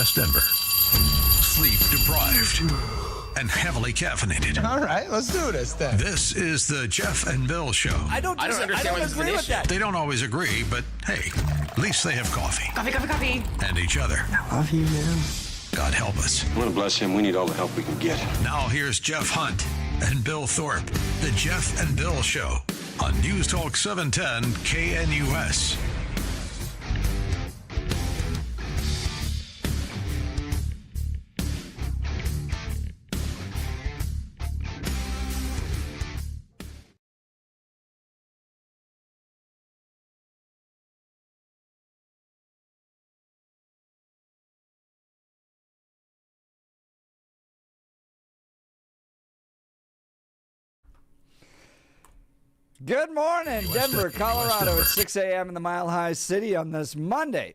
West Denver. Sleep deprived and heavily caffeinated. All right, let's do this then. This is the Jeff and Bill Show. I don't understand why agree with that. They don't always agree, but hey, at least they have coffee. Coffee. And each other. I love you, man. God help us. I want to bless him. We need all the help we can get. Now here's Jeff Hunt and Bill Thorpe. The Jeff and Bill Show on News Talk 710 KNUS. Good morning, Denver, Colorado. Denver. It's 6 a.m. in the Mile High City on this Monday,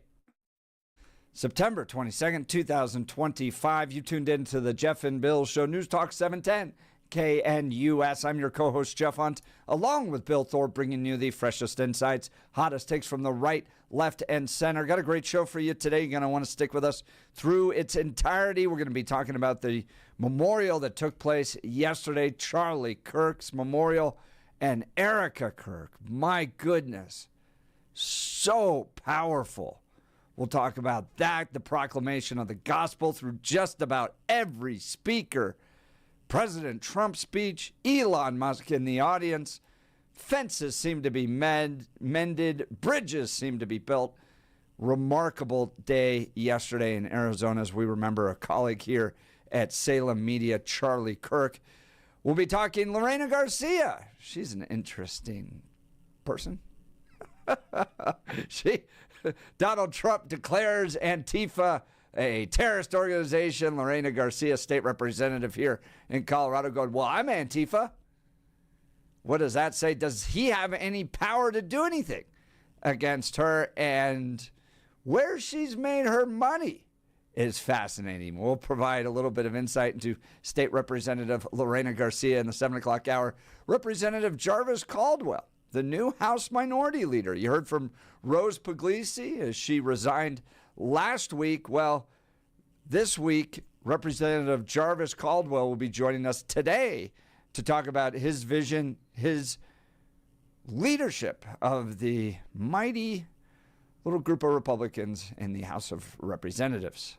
September 22nd, 2025. You tuned in to the Jeff and Bill Show, News Talk 710 KNUS. I'm your co-host, Jeff Hunt, along with Bill Thorpe, bringing you the freshest insights, hottest takes from the right, left, and center. Got a great show for you today. You're going to want to stick with us through its entirety. We're going to be talking about the memorial that took place yesterday, Charlie Kirk's memorial. And Erica Kirk, my goodness, so powerful. We'll talk about that, the proclamation of the gospel through just about every speaker. President Trump's speech, Elon Musk in the audience. Fences seem to be mended. Bridges seem to be built. Remarkable day yesterday in Arizona as we remember a colleague here at Salem Media, Charlie Kirk. We'll be talking Lorena Garcia. She's an interesting person. Donald Trump declares Antifa a terrorist organization. Lorena Garcia, state representative here in Colorado, going, well, I'm Antifa. What does that say? Does he have any power to do anything against her? And where she's made her money is fascinating. We'll provide a little bit of insight into State Representative Lorena Garcia in the 7 o'clock hour. Representative Jarvis Caldwell, the new House Minority Leader. You heard from Rose Puglisi as she resigned last week. Well, this week, Representative Jarvis Caldwell will be joining us today to talk about his vision, his leadership of the mighty little group of Republicans in the House of Representatives.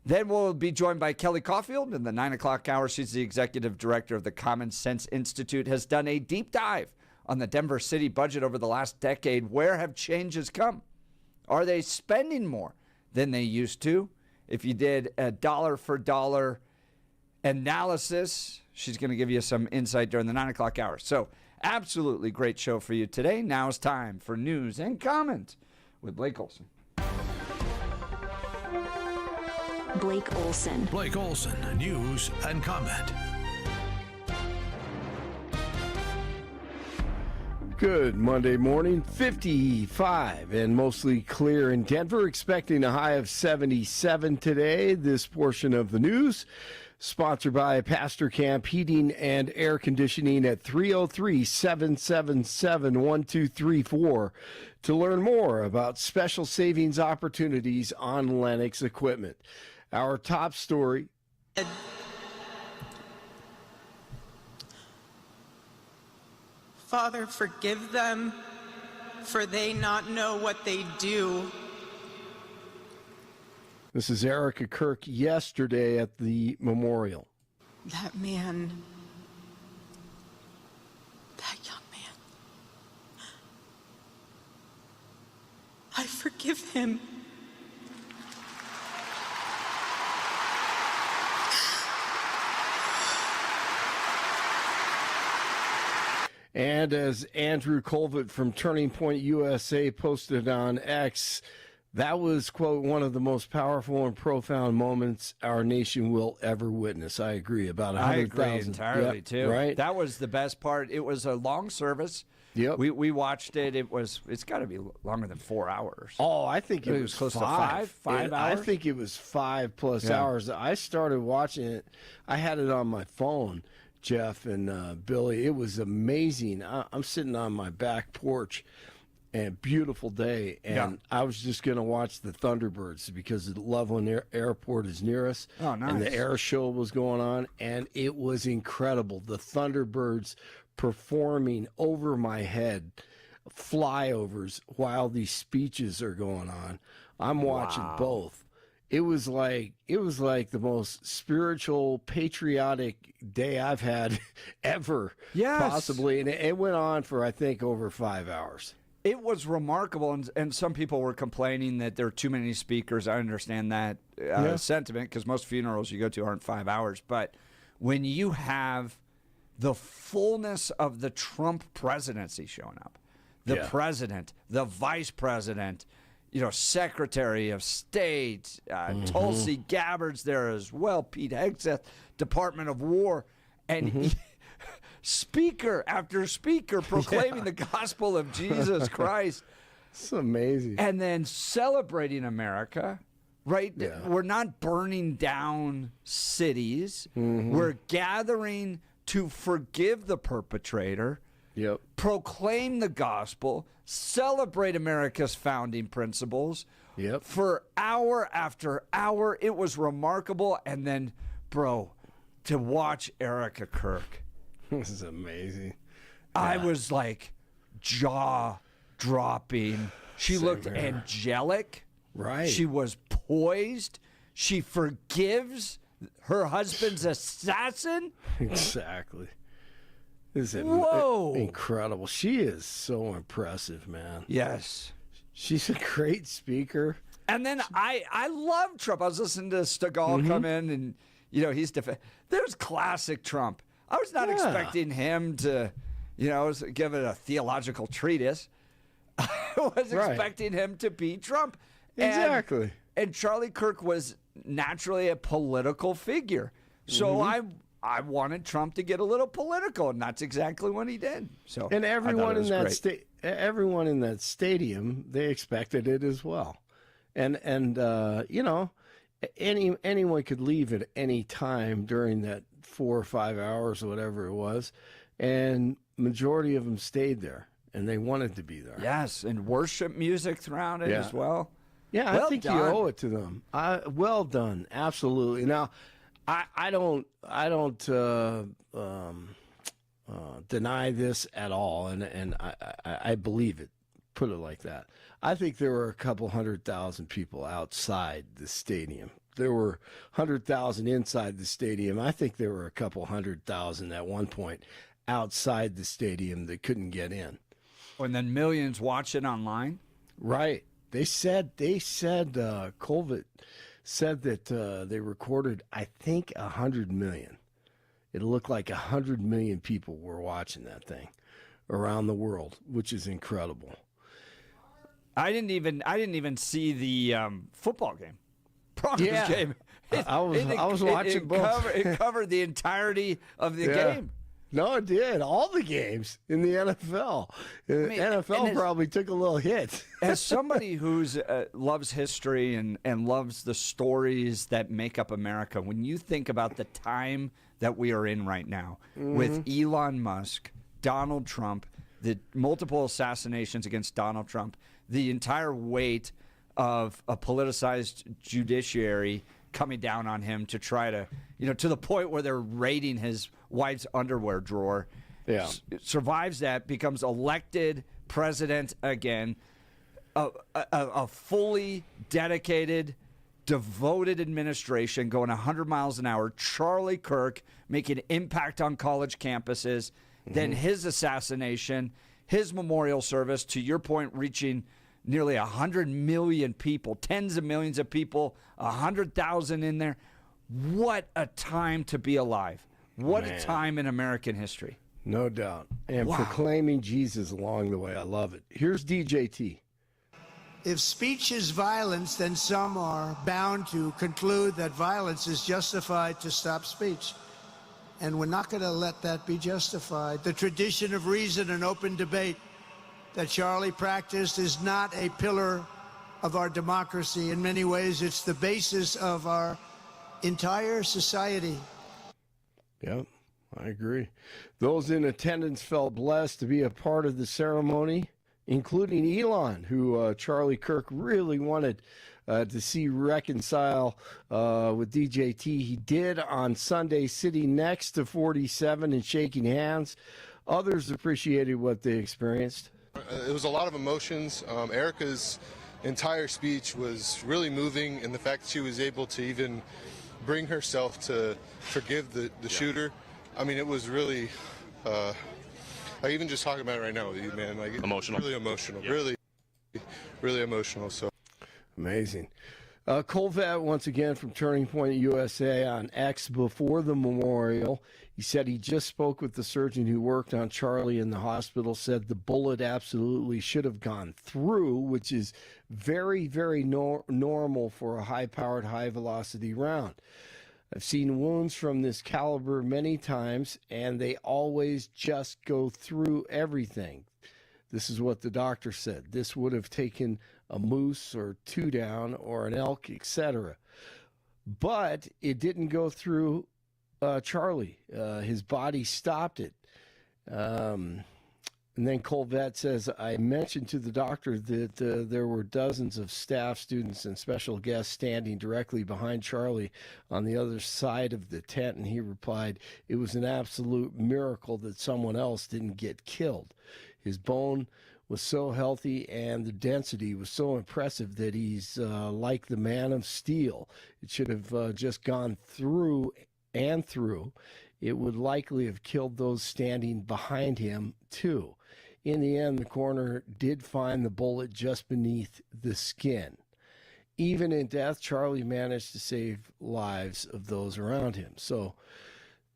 Then we'll be joined by Kelly Caulfield in the 9 o'clock hour. She's the executive director of the Common Sense Institute, has done a deep dive on the Denver city budget over the last decade. Where have changes come? Are they spending more than they used to? If you did a dollar for dollar analysis, she's going to give you some insight during the 9 o'clock hour. So absolutely great show for you today. Now it's time for news and comment with Blake Olson. Blake Olson. Blake Olson, news and comment. Good Monday morning, 55 and mostly clear in Denver, expecting a high of 77 today. This portion of the news sponsored by Pastor Camp Heating and Air Conditioning at 303-777-1234 to learn more about special savings opportunities on Lennox equipment. Our top story. Father, forgive them, for they not know what they do. This is Erica Kirk yesterday at the memorial. That man, that young man, I forgive him. And as Andrew Colvett from Turning Point USA posted on X, that was, quote, one of the most powerful and profound moments our nation will ever witness. I agree. About 100,000. I agree entirely, too. Right? That was the best part. It was a long service. Yep. We watched it. It's got to be longer than 4 hours. Oh, I think it was close five. to 5 hours. I think it was 5+ hours. I started watching it. I had it on my phone, Jeff and Billy. It was amazing. I'm sitting on my back porch, and beautiful day. And I was just going to watch the Thunderbirds because the Loveland Airport is near us. Oh, nice. And the air show was going on, and it was incredible. The Thunderbirds performing over my head, flyovers while these speeches are going on. I'm watching both. It was like the most spiritual, patriotic day I've had ever, possibly. And it went on for, I think, over 5 hours. It was remarkable, and some people were complaining that there are too many speakers. I understand that sentiment because most funerals you go to aren't 5 hours. But when you have the fullness of the Trump presidency showing up, the president, the vice president, Secretary of State, Tulsi Gabbard's there as well, Pete Hegseth, Department of War, and speaker after speaker proclaiming the gospel of Jesus Christ. It's amazing. And then celebrating America, right? Yeah. We're not burning down cities. We're gathering to forgive the perpetrator. Yep. Proclaim the gospel, celebrate America's founding principles. Yep. For hour after hour, it was remarkable. And then, bro, to watch Erica Kirk. This is amazing. I was like jaw dropping. She looked angelic. Right. She was poised. She forgives her husband's assassin. Exactly. This is Whoa. incredible. She is so impressive, man. Yes. She's a great speaker. And then I love Trump. I was listening to Stegall come in, and he's there's classic Trump. I was not expecting him to, give it a theological treatise. I was expecting him to be Trump. Exactly. And Charlie Kirk was naturally a political figure. So I wanted Trump to get a little political, and that's exactly what he did. So And everyone in that stadium, they expected it as well. And anyone could leave at any time during that 4 or 5 hours or whatever it was, and majority of them stayed there, and they wanted to be there. Yes, and worship music throughout it as well. Yeah, Well I think done. you owe it to them. Well done, absolutely. Now, I don't deny this at all, and I believe it. Put it like that. I think there were a couple 100,000 people outside the stadium. There were 100,000 inside the stadium. I think there were a couple 100,000 at one point outside the stadium that couldn't get in. And then millions watch it online. Right. They said Colvett said that they recorded, I think, 100 million. It looked like 100 million people were watching that thing around the world, which is incredible. I didn't even see the football game. Broncos game. I was watching both. It covered the entirety of the game. No, it did. All the games in the NFL. NFL probably took a little hit. As somebody who's loves history and loves the stories that make up America, when you think about the time that we are in right now with Elon Musk, Donald Trump, the multiple assassinations against Donald Trump, the entire weight of a politicized judiciary coming down on him to try to, to the point where they're raiding his wife's underwear drawer. Yeah. Survives that, becomes elected president again. A fully dedicated, devoted administration going 100 miles an hour. Charlie Kirk making impact on college campuses. Then his assassination, his memorial service, to your point, reaching nearly 100 million people, tens of millions of people, 100,000 in there. What a time to be alive. What a time in American history. No doubt. And proclaiming Jesus along the way. I love it. Here's DJT. If speech is violence, then some are bound to conclude that violence is justified to stop speech. And we're not going to let that be justified. The tradition of reason and open debate that Charlie practiced is not a pillar of our democracy. In many ways, it's the basis of our entire society. Yep, I agree. Those in attendance felt blessed to be a part of the ceremony including Elon, who Charlie Kirk really wanted to see reconcile with DJT. He did on Sunday, sitting next to 47 and shaking hands. Others appreciated what they experienced. It was a lot of emotions. Erica's entire speech was really moving, and the fact that she was able to even bring herself to forgive the shooter. I mean, it was really, like even just talking about it right now with you, man, like emotional, really emotional, really, really emotional. So amazing. Colvett, once again, from Turning Point USA on X before the memorial. He said he just spoke with the surgeon who worked on Charlie in the hospital, said the bullet absolutely should have gone through, which is very, very normal for a high-powered, high-velocity round. I've seen wounds from this caliber many times, and they always just go through everything. This is what the doctor said. This would have taken a moose or two down or an elk, etc. But it didn't go through Charlie. His body stopped it. And then Colvett says, I mentioned to the doctor that there were dozens of staff, students, and special guests standing directly behind Charlie on the other side of the tent, and he replied, it was an absolute miracle that someone else didn't get killed. His bone was so healthy and the density was so impressive that he's like the man of steel. It should have just gone through and through. It would likely have killed those standing behind him, too. In the end, the coroner did find the bullet just beneath the skin. Even in death, Charlie managed to save lives of those around him. So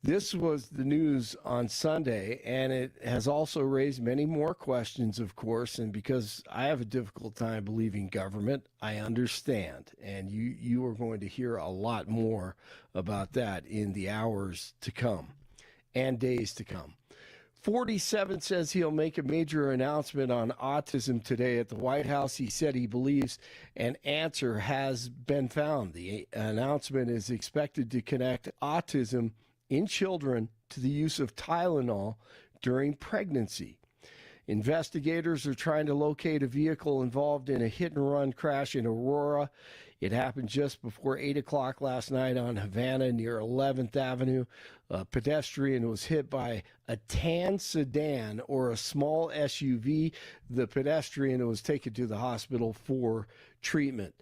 this was the news on Sunday, and it has also raised many more questions, of course, and because I have a difficult time believing government, I understand, and you are going to hear a lot more about that in the hours to come and days to come. 47 says he'll make a major announcement on autism today at the White House. He said he believes an answer has been found. The announcement is expected to connect autism in children to the use of Tylenol during pregnancy. Investigators are trying to locate a vehicle involved in a hit-and-run crash in Aurora. It happened just before 8 o'clock last night on Havana near 11th Avenue. A pedestrian was hit by a tan sedan or a small SUV. The pedestrian was taken to the hospital for treatment.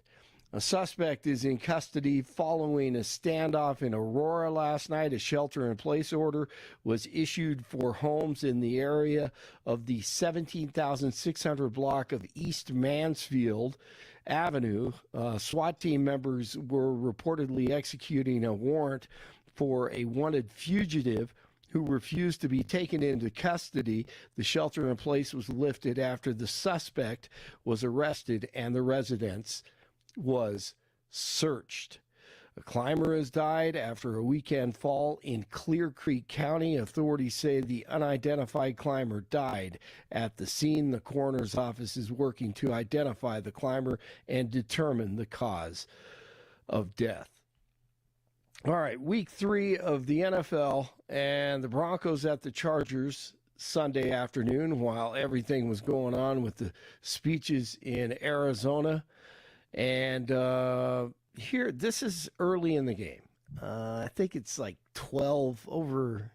A suspect is in custody following a standoff in Aurora last night. A shelter-in-place order was issued for homes in the area of the 17,600 block of East Mansfield Avenue. SWAT team members were reportedly executing a warrant for a wanted fugitive who refused to be taken into custody. The shelter-in-place was lifted after the suspect was arrested and the residence was searched. A climber has died after a weekend fall in Clear Creek County. Authorities say the unidentified climber died at the scene. The coroner's office is working to identify the climber and determine the cause of death. All right, week 3 of the NFL, and the Broncos at the Chargers Sunday afternoon while everything was going on with the speeches in Arizona. And here, this is early in the game. I think it's like 13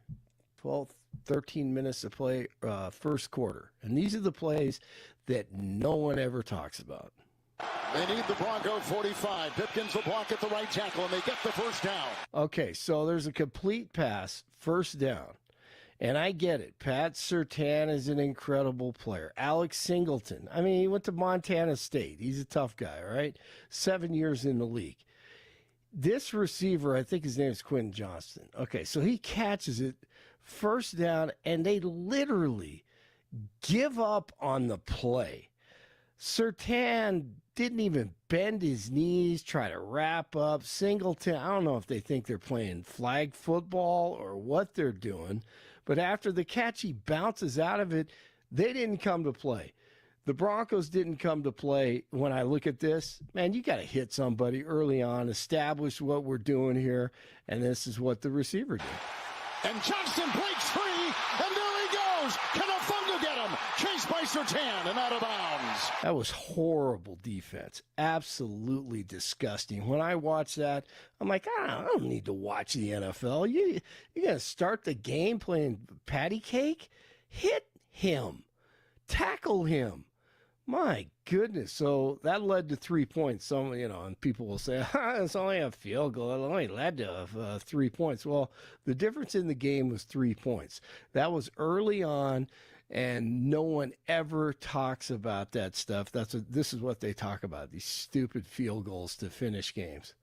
minutes to play first quarter. And these are the plays that no one ever talks about. They need the Bronco 45. Pipkins will block at the right tackle, and they get the first down. Okay, so there's a complete pass, first down. And I get it. Pat Surtain is an incredible player. Alex Singleton. I mean, he went to Montana State. He's a tough guy, right? 7 years in the league. This receiver, I think his name is Quentin Johnston. Okay, so he catches it, first down, and they literally give up on the play. Surtain didn't even bend his knees, try to wrap up. Singleton, I don't know if they think they're playing flag football or what they're doing. But after the catch, he bounces out of it. They didn't come to play. The Broncos didn't come to play. When I look at this, man, you got to hit somebody early on, establish what we're doing here, and this is what the receiver did. And Johnston breaks free, and there he goes. Can Afunga get him? Chased by Surtain and out of bounds. That was horrible defense. Absolutely disgusting. When I watch that, I'm like, I don't need to watch the NFL. You got to start the game playing patty cake? Hit him. Tackle him. My goodness. So that led to 3 points. And people will say, it's only a field goal. It only led to 3 points. Well, the difference in the game was 3 points. That was early on, and no one ever talks about that stuff. This is what they talk about, these stupid field goals to finish games.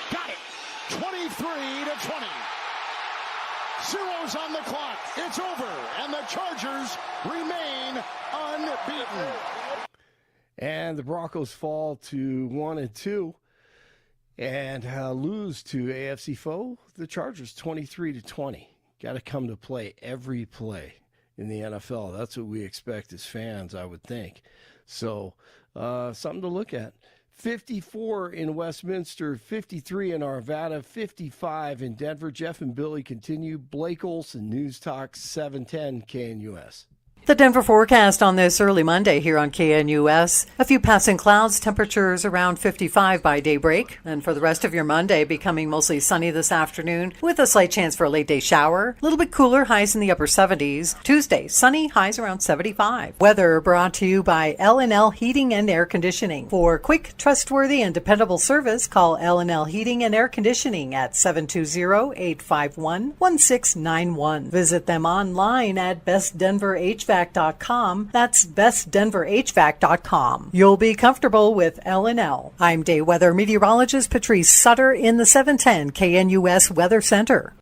Got it. 23-20. Zeros on the clock. It's over, and the Chargers remain unbeaten. And the Broncos fall to 1-2 and lose to AFC foe, the Chargers, 23-20. Got to come to play every play in the NFL. That's what we expect as fans, I would think. So something to look at. 54 in Westminster, 53 in Arvada, 55 in Denver. Jeff and Billy continue. Blake Olson, News Talk 710 KNUS. The Denver forecast on this early Monday here on KNUS. A few passing clouds, temperatures around 55 by daybreak. And for the rest of your Monday, becoming mostly sunny this afternoon with a slight chance for a late day shower. A little bit cooler, highs in the upper 70s. Tuesday, sunny, highs around 75. Weather brought to you by L&L Heating and Air Conditioning. For quick, trustworthy, and dependable service, call L&L Heating and Air Conditioning at 720-851-1691. Visit them online at bestdenverhvac.com. That's bestdenverhvac.com. You'll be comfortable with L&L. I'm day weather meteorologist Patrice Sutter in the 710 KNUS Weather Center.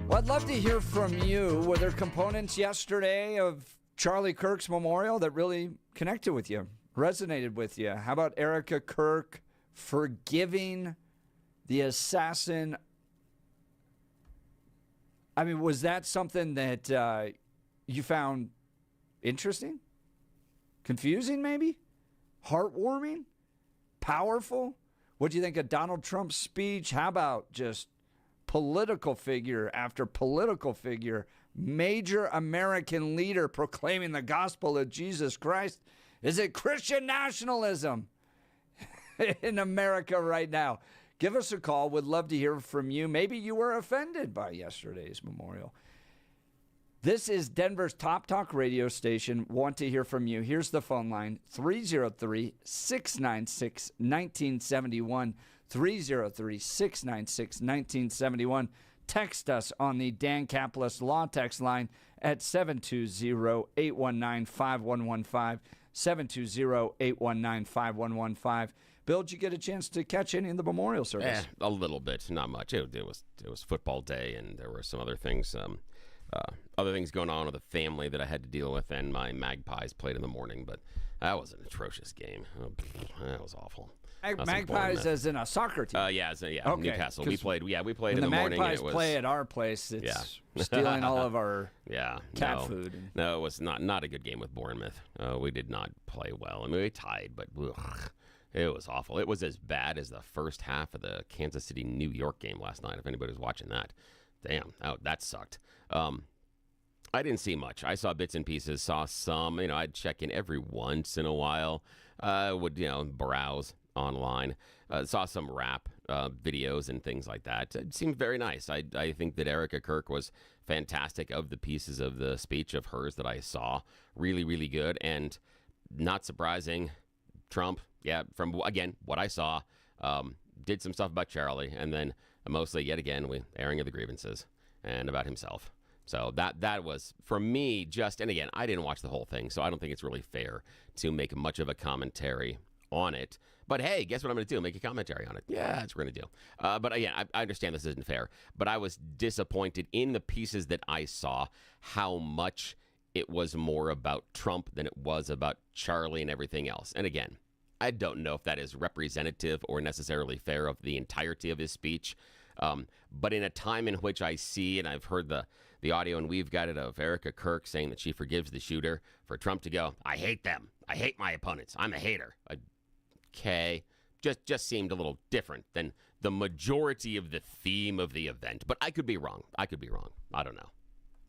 Well, I'd love to hear from you. Were there components yesterday of Charlie Kirk's memorial that really connected with you, resonated with you? How about Erica Kirk forgiving the assassin? I mean, was that something that you found interesting? Confusing, maybe? Heartwarming? Powerful? What do you think of Donald Trump's speech? How about just political figure after political figure, major American leader proclaiming the gospel of Jesus Christ? Is it Christian nationalism in America right now? Give us a call. Would love to hear from you. Maybe you were offended by yesterday's memorial. This is Denver's top talk radio station. Want to hear from you. Here's the phone line, 303-696-1971. 303-696-1971. Text us on the Dan Caplis Law Text line at 720-819-5115. 720-819-5115. Bill, did you get a chance to catch any in the memorial service? A little bit, not much. It was football day, and there were some other things going on with the family that I had to deal with, and my Magpies played in the morning, but that was an atrocious game. That was awful. Magpies as in a soccer team? Okay. Newcastle. We played in the morning. When the Magpies play at our place, it's stealing all of our cat food. No, it was not a good game with Bournemouth. We did not play well. I mean, we tied, but it was awful. It was as bad as the first half of the Kansas City New York game last night, if anybody was watching that. Damn, that sucked. I didn't see much. I saw bits and pieces, saw some. I'd check in every once in a while. Would, browse online. Saw some rap videos and things like that. It seemed very nice. I think that Erica Kirk was fantastic. Of the pieces of the speech of hers that I saw, really, really good. And not surprising, Trump, from, again, what I saw, did some stuff about Charlie, and then mostly, yet again, airing of the grievances and about himself. So that was, for me, and again, I didn't watch the whole thing, so I don't think it's really fair to make much of a commentary on it. But hey, guess what I'm going to do? Make a commentary on it. Yeah, that's what we're going to do. But again, I understand this isn't fair, but I was disappointed in the pieces that I saw, how much it was more about Trump than it was about Charlie and everything else. And again, I don't know if that is representative or necessarily fair of the entirety of his speech. But in a time in which I see, and I've heard the audio, and we've got it, of Erica Kirk saying that she forgives the shooter, for Trump to go, I hate them. I hate my opponents. I'm a hater. Okay. Just seemed a little different than the majority of the theme of the event. But I could be wrong. I don't know.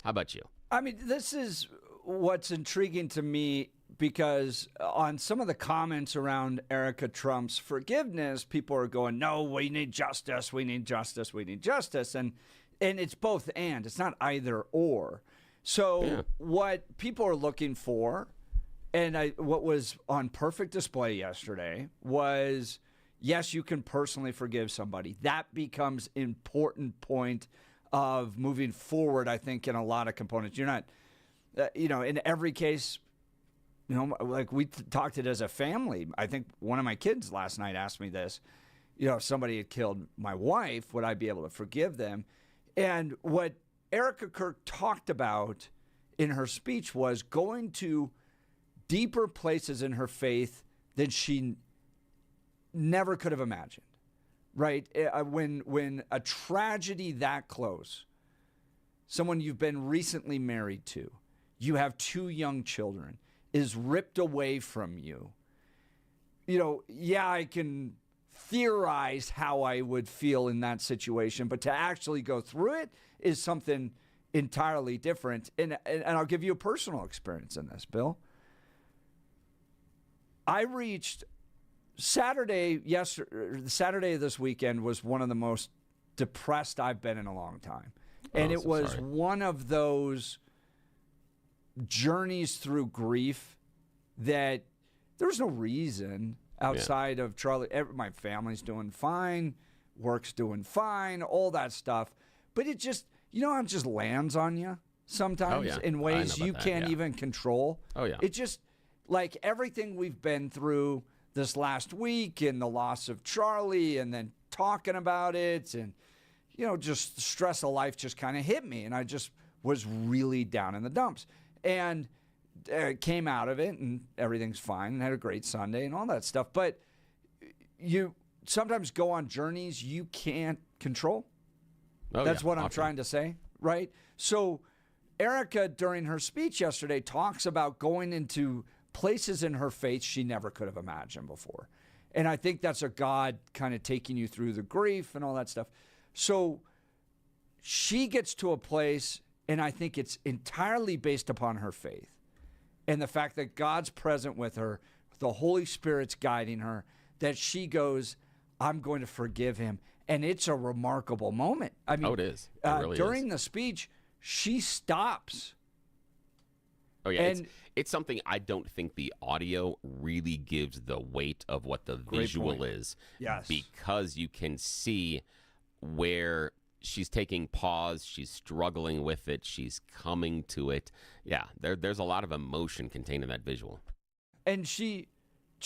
How about you? I mean, this is what's intriguing to me, because on some of the comments around Erica Trump's forgiveness, people are going, no, we need justice, we need justice, we need justice. And it's both and. It's not either or. So what people are looking for, and what was on perfect display yesterday, was, yes, you can personally forgive somebody. That becomes important point of moving forward, I think, in a lot of components. You're not, in every case, like we talked it as a family. I think one of my kids last night asked me this, if somebody had killed my wife, would I be able to forgive them? And what Erica Kirk talked about in her speech was going to deeper places in her faith than she never could have imagined, right? When a tragedy that close, someone you've been recently married to, you have 2 young children, is ripped away from you. I can theorize how I would feel in that situation, but to actually go through it is something entirely different. And I'll give you a personal experience in this, Bill. I reached Saturday of this weekend was one of the most depressed I've been in a long time. And it was one of those journeys through grief that there was no reason outside of Charlie. My family's doing fine, work's doing fine, all that stuff. But it just, it just lands on you sometimes in ways you can't even control. Oh, yeah. It just, like everything we've been through this last week, and the loss of Charlie, and then talking about it, and, just the stress of life just kind of hit me. And I just was really down in the dumps. And came out of it, and everything's fine, and had a great Sunday and all that stuff. But you sometimes go on journeys you can't control. That's what I'm trying to say, right? So Erica, during her speech yesterday, talks about going into places in her faith she never could have imagined before. And I think that's a God kind of taking you through the grief and all that stuff. So she gets to a place, and I think it's entirely based upon her faith and the fact that God's present with her, the Holy Spirit's guiding her, that she goes, I'm going to forgive him. And it's a remarkable moment. I mean, it is. It really during is. the speech, she stops. Oh, yeah. And it's something I don't think the audio really gives the weight of what the visual is. Yes. Because you can see where she's taking pause, she's struggling with it, she's coming to it. Yeah, there's a lot of emotion contained in that visual. And she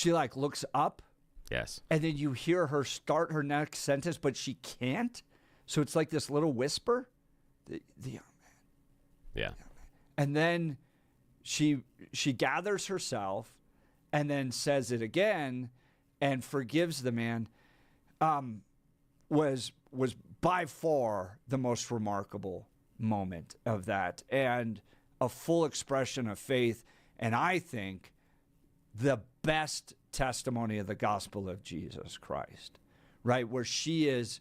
like looks up. Yes. And then you hear her start her next sentence, but she can't. So it's like this little whisper. The young man. Yeah. And then she gathers herself and then says it again and forgives the man. Was by far the most remarkable moment of that, and a full expression of faith, and I think the best testimony of the gospel of Jesus Christ, right? Where she is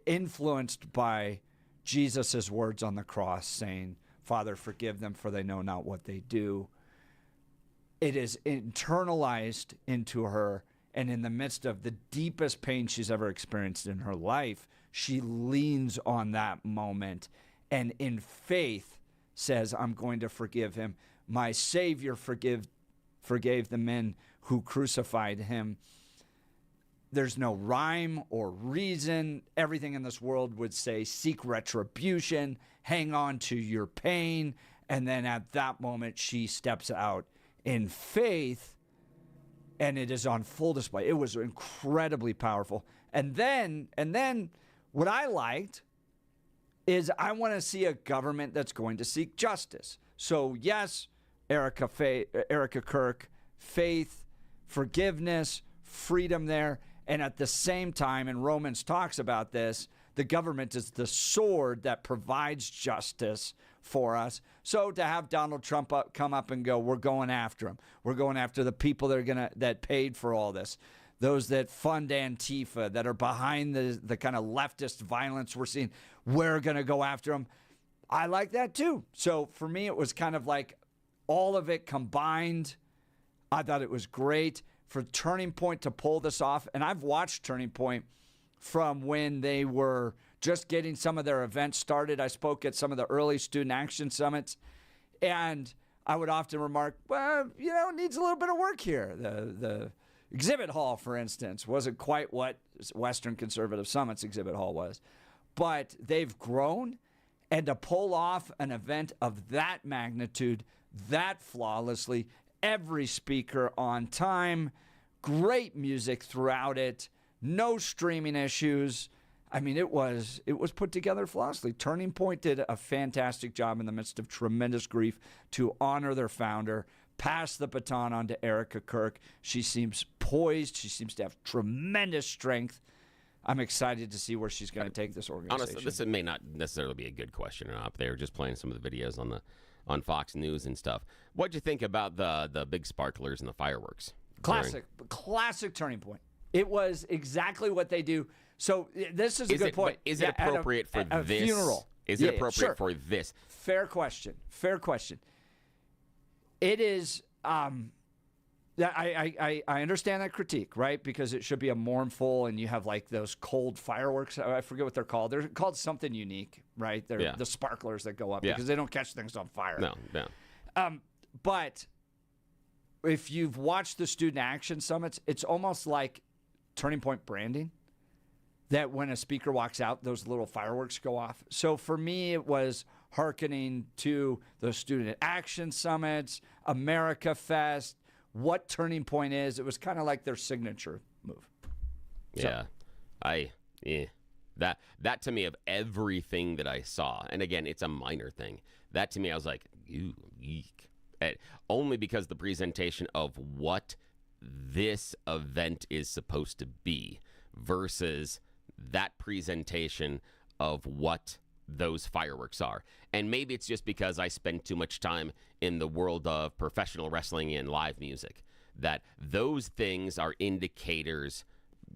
influenced by Jesus's words on the cross saying, Father, forgive them, for they know not what they do. it is internalized into her. And in the midst of the deepest pain she's ever experienced in her life, she leans on that moment and in faith says, I'm going to forgive him. My Savior forgave the men who crucified him. There's no rhyme or reason. Everything in this world would say, seek retribution, hang on to your pain. And then at that moment, she steps out in faith, and it is on full display. It was incredibly powerful. And then what I liked is I want to see a government that's going to seek justice. So yes, Erica Kirk, faith, forgiveness, freedom there. And at the same time, and Romans talks about this, the government is the sword that provides justice for us. So to have Donald Trump come up and go, we're going after him. We're going after the people that paid for all this. Those that fund Antifa, that are behind the kind of leftist violence we're seeing, we're going to go after them. I like that too. So for me, it was kind of like all of it combined. I thought it was great for Turning Point to pull this off. And I've watched Turning Point from when they were just getting some of their events started. I spoke at some of the early student action summits, and I would often remark, well, it needs a little bit of work here. The exhibit hall, for instance, wasn't quite what Western Conservative Summit's exhibit hall was. But they've grown, and to pull off an event of that magnitude, that flawlessly, every speaker on time, great music throughout it, no streaming issues. I mean, it was put together flawlessly. Turning Point did a fantastic job in the midst of tremendous grief to honor their founder, pass the baton on to Erica Kirk. She seems poised. She seems to have tremendous strength. I'm excited to see where she's going to take this organization. Honestly, this may not necessarily be a good question or not. They were just playing some of the videos on Fox News and stuff. What'd you think about the big sparklers and the fireworks? Classic Turning Point. It was exactly what they do. So this is a good point. Is it appropriate for a this? Funeral? Is it appropriate for this? Fair question. It is. I understand that critique, right? Because it should be a mournful, and you have like those cold fireworks. I forget what they're called. They're called something unique, right? They're the sparklers that go up because they don't catch things on fire. No. But if you've watched the student action summits, it's almost like Turning Point branding, that when a speaker walks out, those little fireworks go off. So for me, it was hearkening to those student action summits, America Fest, what Turning Point is. It was kind of like their signature move. Yeah. That to me, of everything that I saw, and again, it's a minor thing, that to me, I was like, eek. Only because the presentation of what this event is supposed to be versus that presentation of what those fireworks are. And maybe it's just because I spend too much time in the world of professional wrestling and live music, that those things are indicators,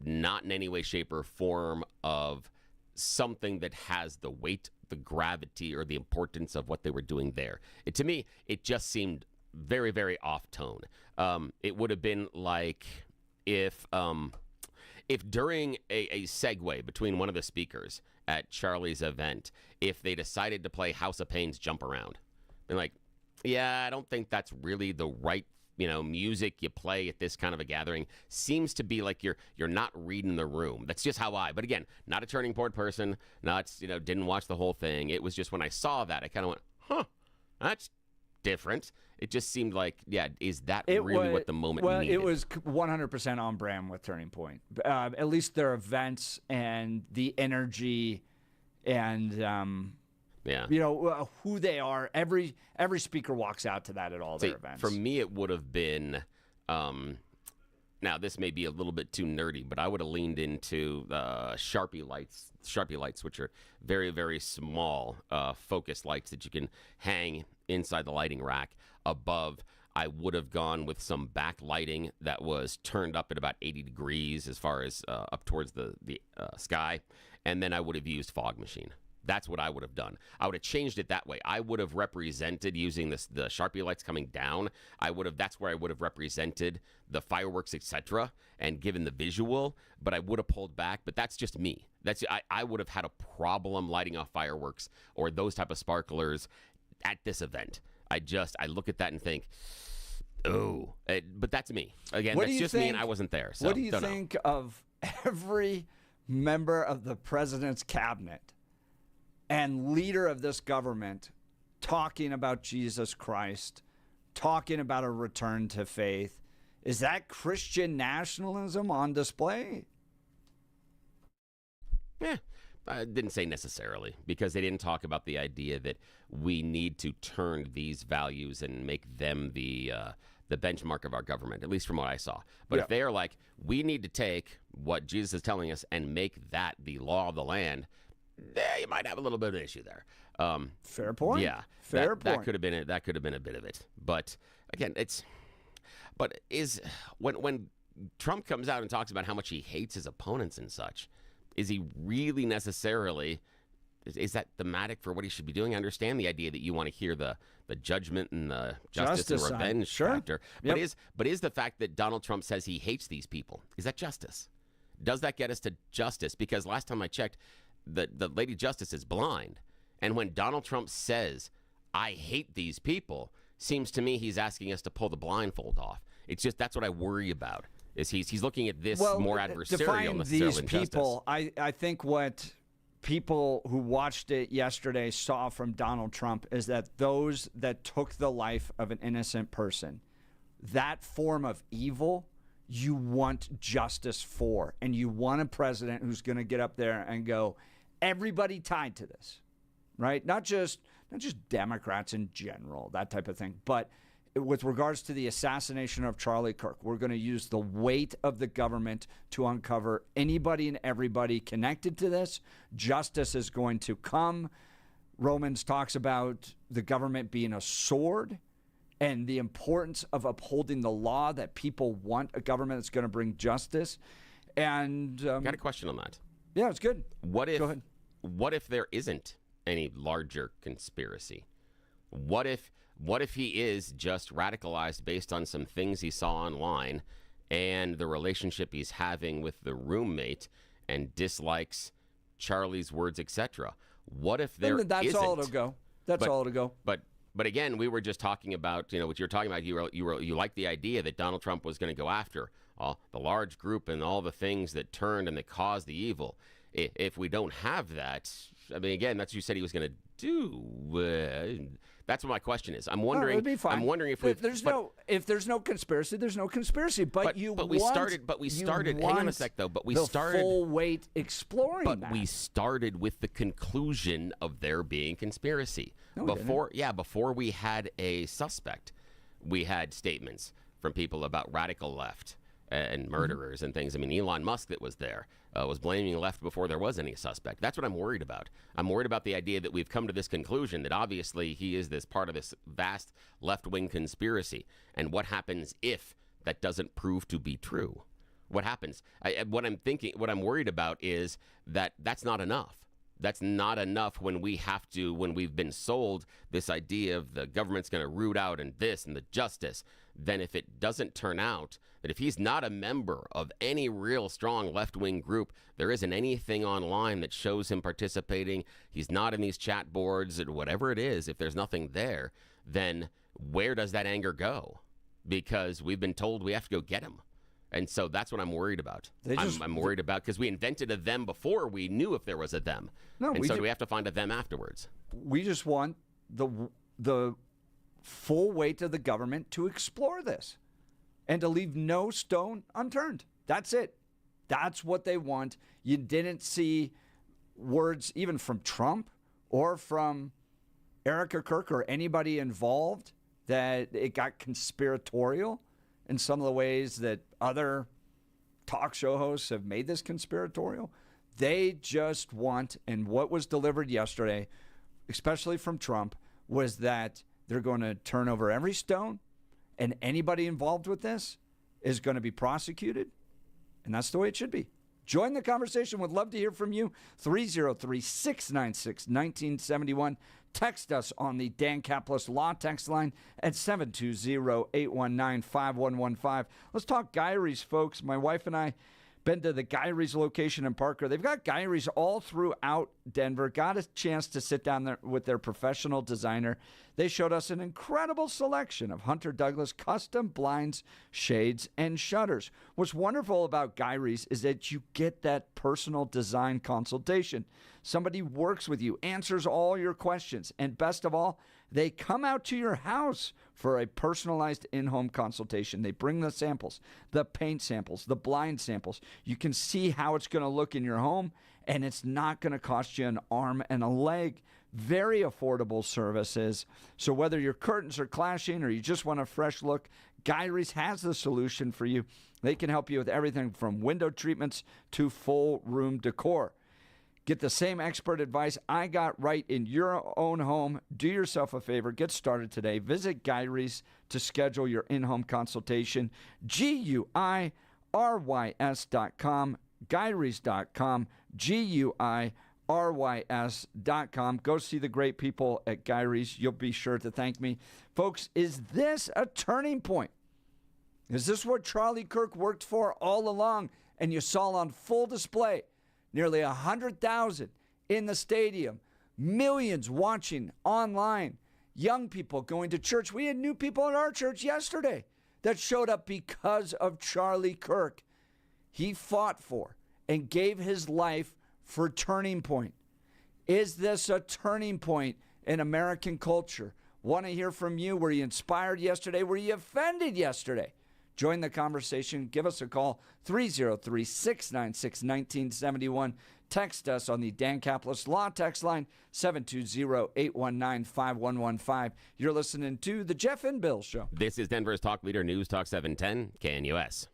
not in any way, shape, or form of something that has the weight, the gravity, or the importance of what they were doing there. To me, it just seemed very, very off tone. It would have been like if during a segue between one of the speakers at Charlie's event, if they decided to play House of Pain's Jump Around, and like, yeah, I don't think that's really the right, music you play at this kind of a gathering. Seems to be like you're not reading the room. That's just how but again, not a Turning Point person, didn't watch the whole thing. It was just when I saw that, I kind of went, huh, that's different. It just seemed like, is that really what the moment needed? It was 100% on brand with Turning Point. At least their events and the energy and, who they are. Every speaker walks out to that at all their events. For me, it would have been, now this may be a little bit too nerdy, but I would have leaned into Sharpie lights, which are very, very small focus lights that you can hang inside the lighting rack above. I would have gone with some backlighting that was turned up at about 80 degrees as far as up towards the sky. And then I would have used fog machine. That's what I would have done. I would have changed it that way. I would have represented using the Sharpie lights coming down. That's where I would have represented the fireworks, etc., and given the visual. But I would have pulled back. But that's just me. I would have had a problem lighting off fireworks or those type of sparklers at this event. I look at that and think, oh, but that's me. Again, that's just me, and I wasn't there. So what do you think of every member of the president's cabinet and leader of this government talking about Jesus Christ, talking about a return to faith? Is that Christian nationalism on display? Yeah. I didn't say necessarily, because they didn't talk about the idea that we need to turn these values and make them the benchmark of our government, at least from what I saw. But if they are like, we need to take what Jesus is telling us and make that the law of the land, you might have a little bit of an issue there. Fair point. Yeah, fair point. That could have been it. That could have been a bit of it. But again, when Trump comes out and talks about how much he hates his opponents and such, is he really necessarily? Is that thematic for what he should be doing? I understand the idea that you want to hear the judgment and the justice and revenge factor. Yep. But is the fact that Donald Trump says he hates these people, is that justice? Does that get us to justice? Because last time I checked, the Lady Justice is blind. And when Donald Trump says, I hate these people, seems to me he's asking us to pull the blindfold off. It's just, that's what I worry about, is he's looking at this more adversarial necessarily these than people, justice. I think what people who watched it yesterday saw from Donald Trump is that those that took the life of an innocent person, that form of evil, you want justice for. And you want a president who's going to get up there and go, everybody tied to this, right? Not just Democrats in general, that type of thing. But with regards to the assassination of Charlie Kirk, we're going to use the weight of the government to uncover anybody and everybody connected to this. Justice is going to come. Romans talks about the government being a sword and the importance of upholding the law, that people want a government that's going to bring justice. And got a question on that. Yeah, it's good. Go ahead. What if there isn't any larger conspiracy? What if he is just radicalized based on some things he saw online and the relationship he's having with the roommate and dislikes Charlie's words, etc.? What if there isn't? That's all it'll go. That's all it'll go. But again, we were just talking about, what you're talking about. You like the idea that Donald Trump was going to go after the large group and all the things that turned and that caused the evil. If we don't have that, I mean, again, that's what you said he was going to do. That's what my question is. I'm wondering. It'd be fine. I'm wondering if if there's no conspiracy, there's no conspiracy. But we started. Hang on a sec, though. But we started full weight exploring. But we started with the conclusion of there being conspiracy. No, before we had a suspect, we had statements from people about radical left and murderers and things. I mean, Elon Musk that was there was blaming left before there was any suspect. That's what I'm worried about. I'm worried about the idea that we've come to this conclusion that obviously he is this part of this vast left-wing conspiracy. And what happens if that doesn't prove to be true? What happens? What I'm worried about is that that's not enough. That's not enough when we've been sold this idea of the government's going to root out and this and the justice. Then if it doesn't turn out that if he's not a member of any real strong left-wing group, there isn't anything online that shows him participating, he's not in these chat boards or whatever it is, if there's nothing there, then where does that anger go? Because we've been told we have to go get him. And so that's what I'm worried about. I'm worried about because we invented a them before we knew if there was a them. Do we have to find a them afterwards? We just want the full weight of the government to explore this and to leave no stone unturned. That's it. That's what they want. You didn't see words even from Trump or from Erica Kirk or anybody involved that it got conspiratorial in some of the ways that other talk show hosts have made this conspiratorial. They just want, and what was delivered yesterday, especially from Trump, was that they're going to turn over every stone and anybody involved with this is going to be prosecuted. And that's the way it should be. Join the conversation. Would love to hear from you. 303-696-1971. Text us on the Dan Caplis Law text line at 720-819-5115. Let's talk Gyrie's, folks. My wife and I been to the Gyrie's location in Parker. They've got Gyrie's all throughout Denver. Got a chance to sit down there with their professional designer. They showed us an incredible selection of Hunter Douglas custom blinds, shades, and shutters. What's wonderful about Gyrie's is that you get that personal design consultation. Somebody works with you, answers all your questions, and best of all, they come out to your house for a personalized in-home consultation. They bring the samples, the paint samples, the blind samples. You can see how it's going to look in your home, and it's not going to cost you an arm and a leg. Very affordable services. So whether your curtains are clashing or you just want a fresh look, Gyrie's has the solution for you. They can help you with everything from window treatments to full room decor. Get the same expert advice I got right in your own home. Do yourself a favor. Get started today. Visit Gyrie's to schedule your in-home consultation. GUIRYS.com, Gyrie's.com, GUIRYS.com. Go see the great people at Gyrie's. You'll be sure to thank me. Folks, is this a turning point? Is this what Charlie Kirk worked for all along and you saw on full display? Nearly 100,000 in the stadium, millions watching online, young people going to church. We had new people at our church yesterday that showed up because of Charlie Kirk. He fought for and gave his life for Turning Point. Is this a turning point in American culture? Want to hear from you. Were you inspired yesterday? Were you offended yesterday? Join the conversation. Give us a call, 303-696-1971. Text us on the Dan Caplis Law text line, 720-819-5115. You're listening to The Jeff and Bill Show. This is Denver's Talk Leader News Talk 710 KNUS.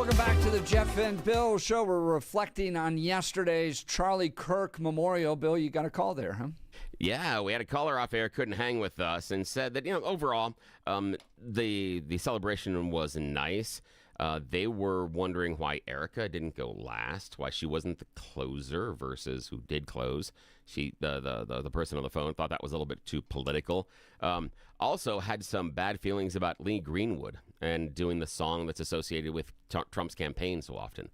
Welcome back to the Jeff and Bill Show. We're reflecting on yesterday's Charlie Kirk Memorial. Bill, you got a call there, huh? Yeah, we had a caller off air, couldn't hang with us, and said that, overall, the celebration was nice. They were wondering why Erica didn't go last, why she wasn't the closer versus who did close. The person on the phone thought that was a little bit too political. Also had some bad feelings about Lee Greenwood and doing the song that's associated with Trump's campaign so often.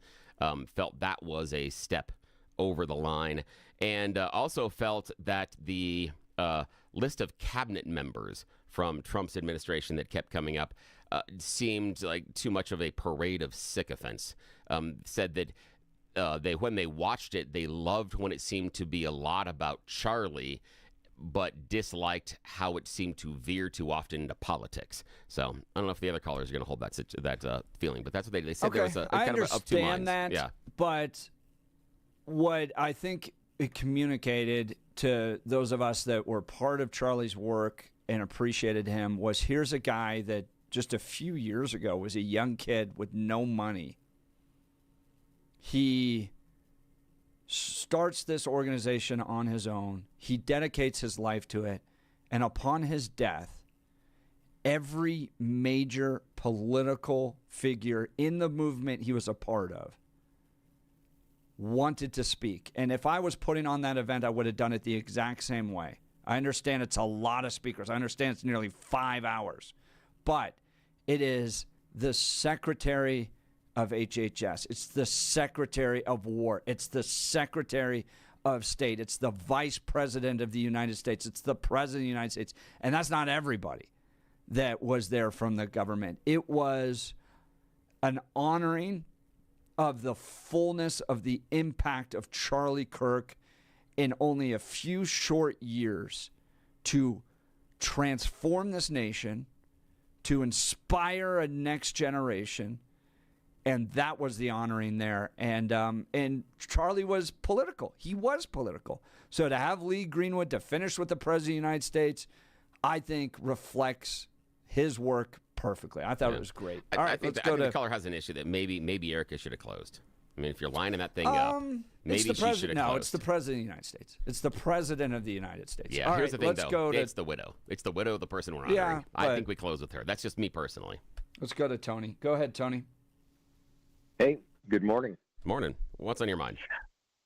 Felt that was a step over the line, and also felt that the list of cabinet members from Trump's administration that kept coming up seemed like too much of a parade of sycophants. Said that when they watched it, they loved when it seemed to be a lot about Charlie, but disliked how it seemed to veer too often into politics. So I don't know if the other callers are going to hold that feeling, but that's what they said. Okay, There was a I kind of a up two minds. understand that, Yeah. but what I think it communicated to those of us that were part of Charlie's work and appreciated him was, here's a guy that just a few years ago was a young kid with no money. He starts this organization on his own. He dedicates his life to it. And upon his death, every major political figure in the movement he was a part of wanted to speak. And if I was putting on that event, I would have done it the exact same way. I understand it's a lot of speakers. I understand it's nearly 5 hours. But it is the Secretary of HHS. It's the Secretary of War. It's the Secretary of State. It's the Vice President of the United States. It's the President of the United States. And that's not everybody that was there from the government. It was an honoring of the fullness of the impact of Charlie Kirk in only a few short years to transform this nation, to inspire a next generation, and that was the honoring there. And Charlie was political. He was political. So to have Lee Greenwood to finish with the President of the United States, I think reflects his work perfectly. I thought it was great. All right, I think the caller has an issue that maybe Erica should have closed. I mean, if you're lining that thing up, maybe she should have closed. No, it's the President of the United States. It's the President of the United States. Yeah, all here's right, the thing, though. It's the widow. It's the widow of the person we're honoring. Yeah, I think we close with her. That's just me personally. Let's go to Tony. Go ahead, Tony. Hey, good morning. Morning. What's on your mind?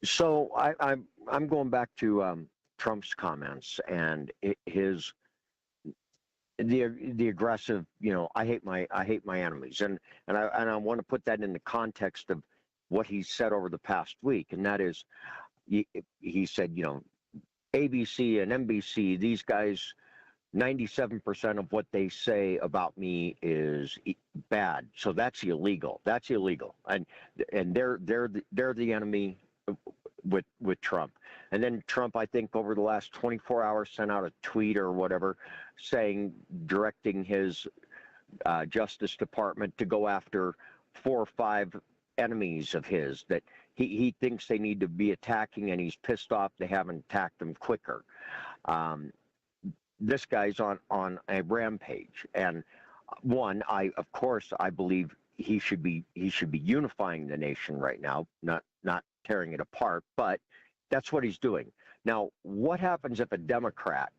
So I'm going back to Trump's comments and the aggressive. I hate my enemies, and I want to put that in the context of what he said over the past week, and that is, he said, ABC and NBC, these guys, 97% of what they say about me is bad, so that's illegal. That's illegal, and they're the enemy with Trump. And then Trump, I think, over the last 24 hours, sent out a tweet or whatever, directing his Justice Department to go after 4 or 5 enemies of his that he thinks they need to be attacking, and he's pissed off they haven't attacked them quicker. This guy's on a rampage, and I believe he should be unifying the nation right now, not tearing it apart, but that's what he's doing. Now, what happens if a Democrat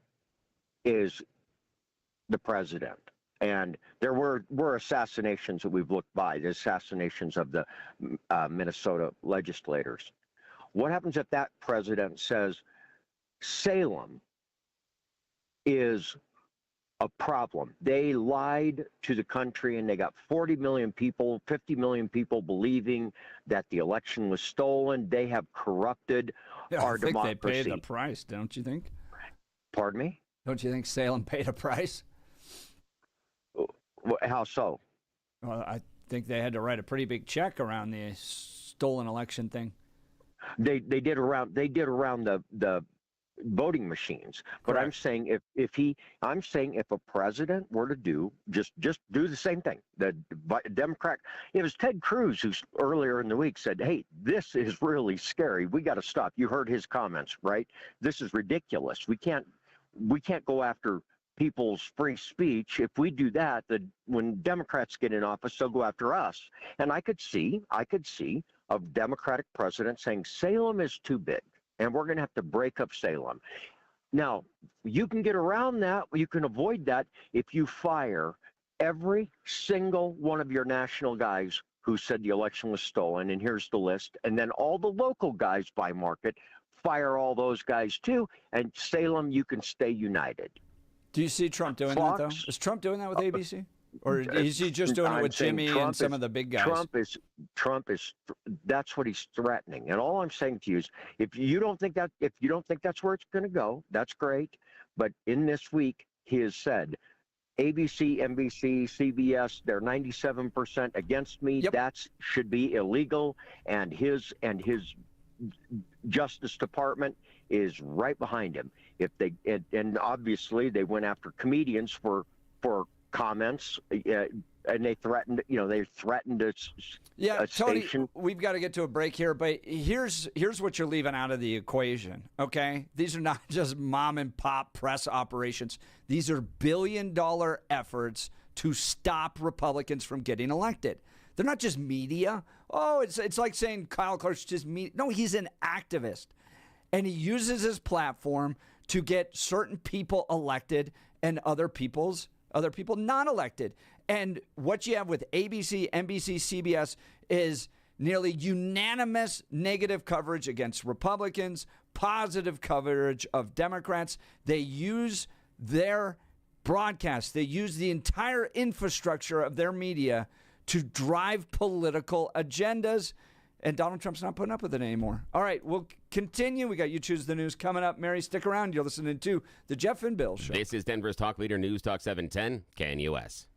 is the president? And there were assassinations that we've looked by, the assassinations of the Minnesota legislators. What happens if that president says Salem is a problem? They lied to the country, and they got 40 million people, 50 million people believing that the election was stolen. They have corrupted our democracy. I think they paid the price, don't you think? Pardon me? Don't you think Salem paid a price? How so? Well, I think they had to write a pretty big check around the stolen election thing. They did around the voting machines. But Correct. I'm saying if a president were to do just do the same thing, the Democrat, it was Ted Cruz who earlier in the week said, "Hey, this is really scary. We got to stop." You heard his comments, right? This is ridiculous. We can't go after people's free speech. If we do that, when Democrats get in office, they'll go after us. And I could see a Democratic president saying Salem is too big, and we're going to have to break up Salem. Now, you can get around that. You can avoid that if you fire every single one of your national guys who said the election was stolen, and here's the list, and then all the local guys by market, fire all those guys too, and Salem, you can stay united. Do you see Trump doing that, though? Is Trump doing that with ABC? Or is he just doing it with Jimmy and some of the big guys? Trump is, that's what he's threatening. And all I'm saying to you is, if you don't think that's where it's going to go, that's great. But in this week, he has said, ABC, NBC, CBS, they're 97% against me. Yep. That should be illegal. And his Justice Department is right behind him. If they and obviously they went after comedians for comments, and they threatened a station. Tony, we've got to get to a break here, but here's what you're leaving out of the equation, okay? These are not just mom and pop press operations. These are billion-dollar efforts to stop Republicans from getting elected. They're not just media. Oh, it's like saying Kyle Clark's just media. No, he's an activist, and he uses his platform to get certain people elected and other people not elected. And what you have with ABC, NBC, CBS is nearly unanimous negative coverage against Republicans, positive coverage of Democrats. They use their broadcast, they use the entire infrastructure of their media to drive political agendas. And Donald Trump's not putting up with it anymore. All right, we'll continue. We got You Choose the News coming up. Mary, stick around. You're listening to The Jeff and Bill Show. This is Denver's talk leader, News Talk 710, KNUS.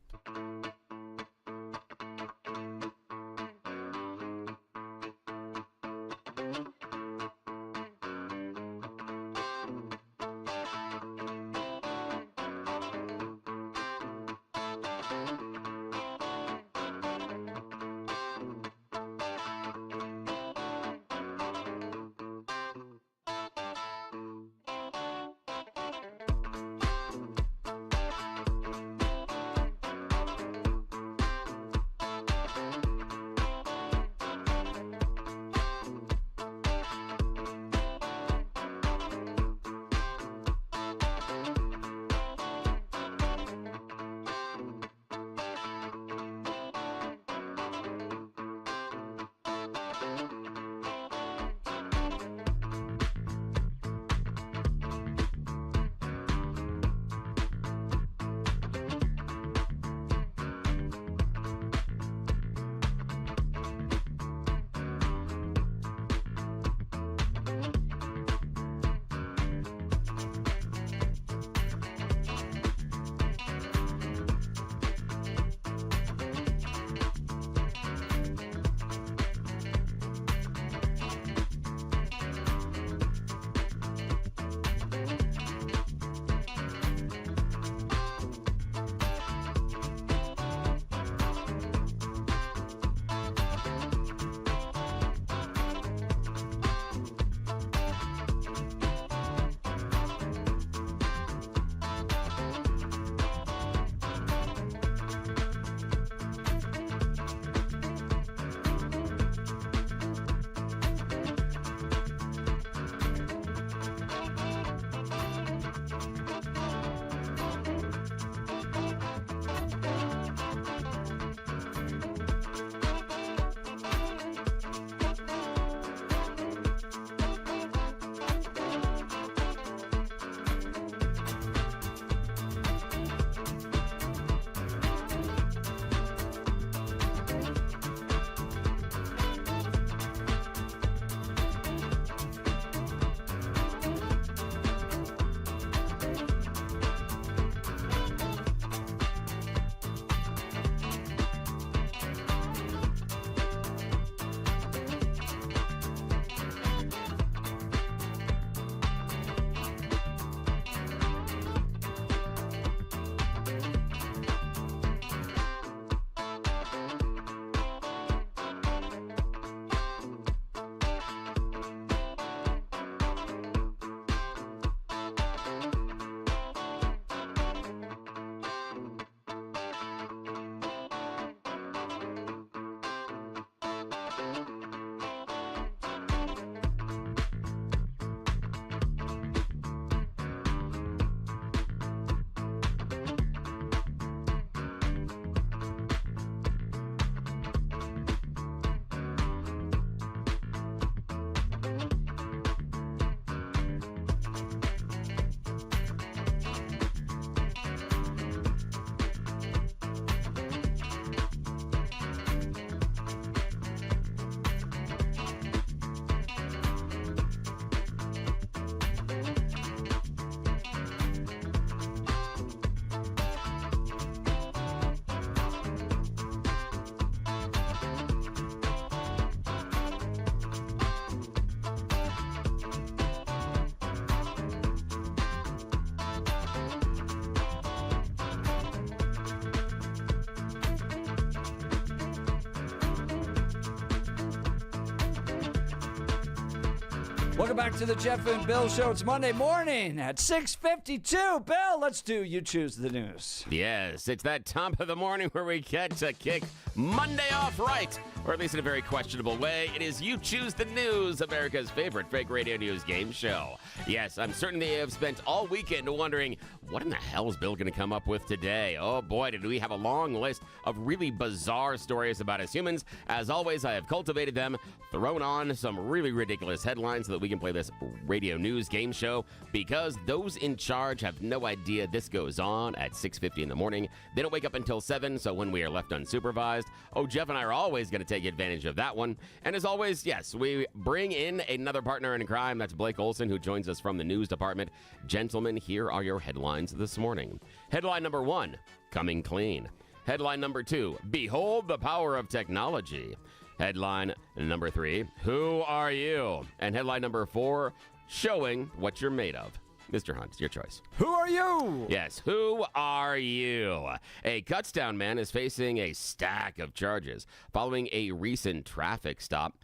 Welcome back to the Jeff and Bill Show. It's Monday morning at 6:52. Bill, let's do You Choose the News. Yes, it's that time of the morning where we get to kick Monday off right, or at least in a very questionable way. It is You Choose the News, America's favorite fake radio news game show. Yes, I'm certain they have spent all weekend wondering, what in the hell is Bill going to come up with today? Oh boy, did we have a long list of really bizarre stories about us humans. As always, I have cultivated them, thrown on some really ridiculous headlines so that we can play this radio news game show, because those in charge have no idea this goes on at 6:50 in the morning. They don't wake up until 7, so when we are left unsupervised, Jeff and I are always going to take advantage of that one. And as always, yes, we bring in another partner in crime. That's Blake Olson, who joins us from the news department. Gentlemen, here are your headlines this morning. Headline number 1, coming clean. Headline number 2, behold the power of technology. Headline number 3, who are you? And headline number 4, showing what you're made of. Mr. Hunt, your choice. Who are you? Yes, who are you? A Kutztown man is facing a stack of charges following a recent traffic stop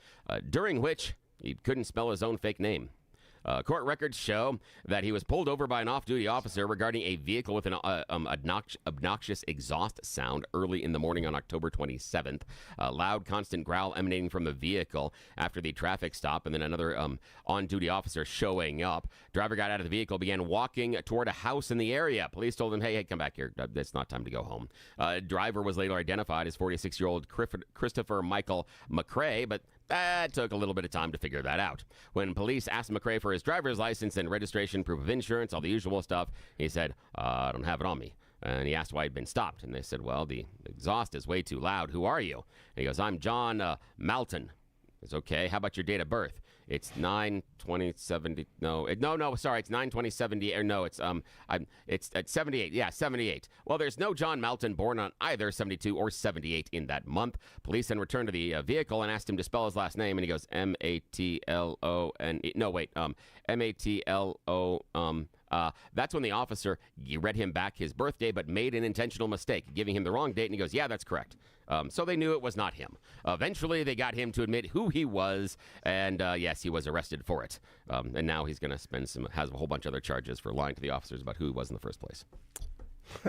during which he couldn't spell his own fake name. Court records show that he was pulled over by an off-duty officer regarding a vehicle with an obnoxious exhaust sound early in the morning on October 27th. A loud, constant growl emanating from the vehicle after the traffic stop, and then another on-duty officer showing up. Driver got out of the vehicle, began walking toward a house in the area. Police told him, hey, come back here. It's not time to go home. Driver was later identified as 46-year-old Christopher Michael McCrae, but that took a little bit of time to figure that out. When police asked McCrae for his driver's license and registration, proof of insurance, all the usual stuff, he said, I don't have it on me. And he asked why he'd been stopped. And they said, well, the exhaust is way too loud. Who are you? And he goes, I'm John Malton. It's okay. How about your date of birth? It's 9/20/70. Sorry, it's 9/20/70. Or no, it's at 78. Yeah, 78. Well, there's no John Malton born on either 72 or 78 in that month. Police then returned to the vehicle and asked him to spell his last name, and he goes Matlon. No, wait, Matlo. That's when the officer read him back his birthday, but made an intentional mistake, giving him the wrong date, and he goes, yeah, that's correct. So they knew it was not him. Eventually, they got him to admit who he was, and yes, he was arrested for it. And now he's going to has a whole bunch of other charges for lying to the officers about who he was in the first place.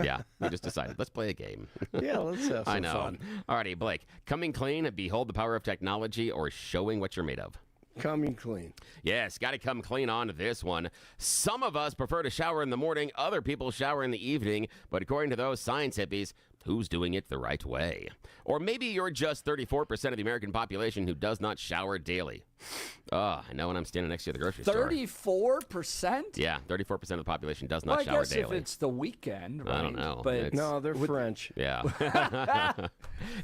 Yeah, we just decided, let's play a game. Yeah, let's have some I know. fun. Alrighty, Blake, coming clean, behold the power of technology, or showing what you're made of. Coming clean. Yes, got to come clean on this one. Some of us prefer to shower in the morning. Other people shower in the evening. But according to those science hippies, who's doing it the right way? Or maybe you're just 34% of the American population who does not shower daily. I know when I'm standing next to the grocery store. 34%? Yeah, 34% of the population does not shower I guess daily. if it's the weekend, right? I don't know. But no, they're French. Yeah.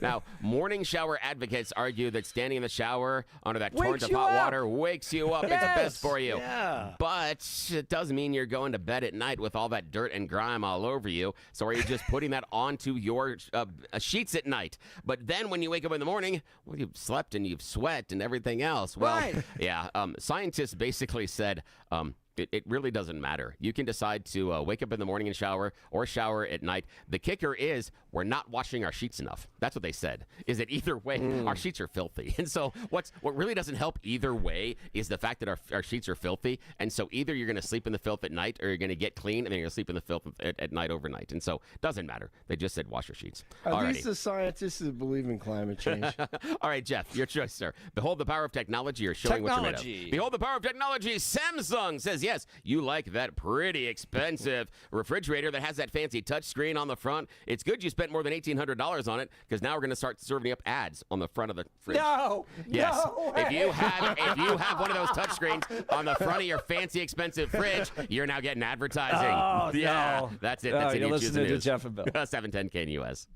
Now, morning shower advocates argue that standing in the shower under that torrent of hot water wakes you up. Yes. It's the best for you. Yeah. But it doesn't mean you're going to bed at night with all that dirt and grime all over you. So are you just putting that onto your sheets at night? But then when you wake up in the morning, well, you've slept and you've sweat and everything else. Well, right. Yeah. Scientists basically said it really doesn't matter. You can decide to wake up in the morning and shower, or shower at night. The kicker is we're not washing our sheets enough. That's what they said, is that either way, our sheets are filthy. And so what really doesn't help either way is the fact that our sheets are filthy. And so either you're going to sleep in the filth at night, or you're going to get clean, and then you're going to sleep in the filth at night overnight. And so it doesn't matter. They just said wash your sheets. At least the scientists believe in climate change. All right, Jeff, your choice, sir. Behold the power of technology, or showing what you're made of. Behold the power of technology. Samsung says, yes, you like that pretty expensive refrigerator that has that fancy touch screen on the front. It's good you spent more than $1,800 on it, because now we're going to start serving up ads on the front of the fridge. No. Yes. No. If you have one of those touch screens on the front of your fancy expensive fridge, you're now getting advertising. Oh, yeah. no. That's it. That's it. You're You choose the listening to news. Jeff and Bill. 710 KNUS.